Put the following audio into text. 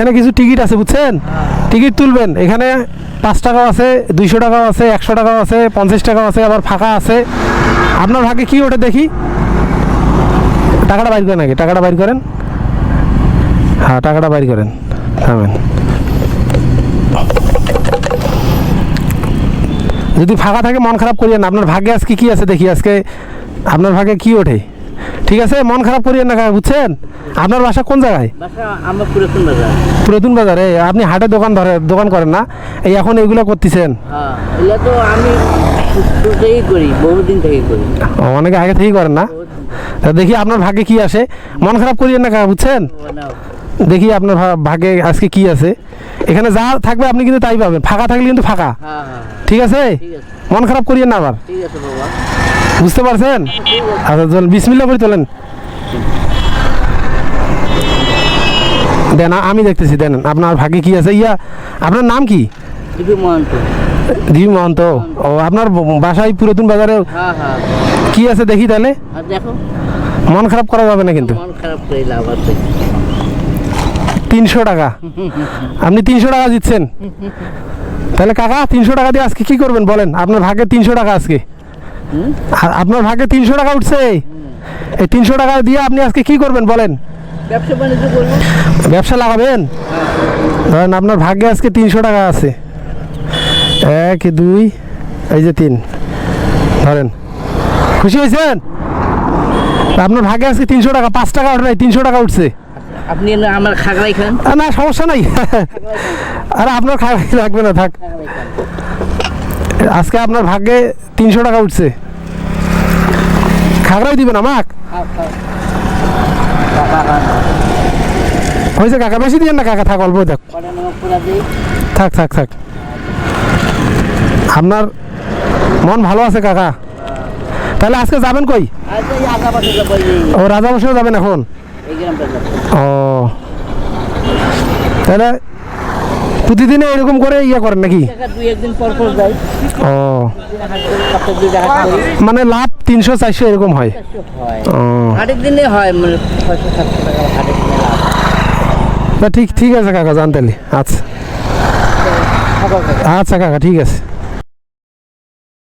এখানে কিছু টিকিট আছে বুঝছেন, টিকিট তুলবেন। এখানে 5 টাকাও আছে, 200 টাকাও আছে, 100 টাকাও আছে, 50 টাকাও আছে, আবার ফাঁকা আছে। আপনার ভাগে কি ওঠে দেখি? টাকাটা বাইর করেন আগে, টাকাটা বাইর করেন। হ্যাঁ, টাকাটা বাইর করেন। থামেন। যদি ফাঁকা থাকে মন খারাপ করিয়েন না। আপনার ভাগ্যে আজকে কি আছে দেখি, আজকে আপনার ভাগে কি ওঠে। ঠিক আছে, মন খারাপ করিয়েন না কাকা, বুঝছেন? আপনার বাসা কোন জায়গায়? আমার পুরাতন বাজার। পুরাতন বাজারে? আপনি হাটে দোকান করেন না, এই এখন এইগুলো করতেছেন? হ্যাঁ, এগুলো তো আমি থেকেই করি, বহুদিন থেকে করি। অনেকে আগে থেকেই করেন না? তা দেখি আপনার ভাগ্যে কি আসে। মন খারাপ করিয়েন না কাকা, বুঝছেন? দেখি আপনার ভাগ্যে আজকে কি আছে। এখানে যা থাকবে আপনি কিন্তু তাই পাবেন, ফাঁকা থাকলে কিন্তু ফাঁকা। ঠিক আছে, মন খারাপ করিয়েন না আবার। ঠিক আছে বাবা, বুঝতে পারছেন? আচ্ছা চল, বিসমিল্লাহ করে তোলেন। দেন, আমি দেখতেছি, দেন আপনার ভাগ্যে কি আছে। আপনার নাম কি? দিবি মহন্ত। ও, আপনার বাসায় পুরাতন বাজারে কি আছে দেখি তাহলে। দেখো, মন খারাপ করা যাবে না কিন্তু। মন খারাপ করে লাভ আছে। 300 টাকা আপনি 300 টাকা দিচ্ছেন তাহলে কাকা? 300 টাকা দিয়ে আজকে কি করবেন বলেন? আপনার ভাগ্যে 300 টাকা আজকে, আপনার ভাগ্যে 300 টাকা উঠছে। এই 300 টাকা দিয়ে আপনি আজকে কি করবেন বলেন? ব্যবসা বাণিজ্য করবো। ব্যবসা লাগাবেন? ধরেন আপনার ভাগ্যে আজকে 300 টাকা আছে। 1 2 এই যে 3, ধরেন। খুশি হয়েছেন? আপনার ভাগ্যে আজকে 300 টাকা, 5 টাকা ওঠে নাই, 300 টাকা উঠছে। আপনি আমার খাগড়াই খান। না, সমস্যা নাই। আরে আপনার খাগড়াই লাগবে না, থাক। আজকে আপনার ভাগ্যে 300 টাকা উঠছে, খাগড়াই দিবেন আমাক? হয়েছে কাকা, বেশি দিবেন না কাকা, থাক, অল্প দেখ, থাক থাক থাক। আপনার মন ভালো আছে কাকা? তাহলে আজকে যাবেন কই? ও, রাজা বসেও যাবেন এখন? ও, তাহলে প্রতিদিনে এরকম করে করেন নাকি? ও, মানে লাভ 300 400 এরকম হয়? ও, হাটের দিনে হয়, মানে 600 700 টাকা হাটের দিনে লাভ। ঠিক আছে কাকা, জান তাহলে। আচ্ছা আচ্ছা কাকা, ঠিক আছে।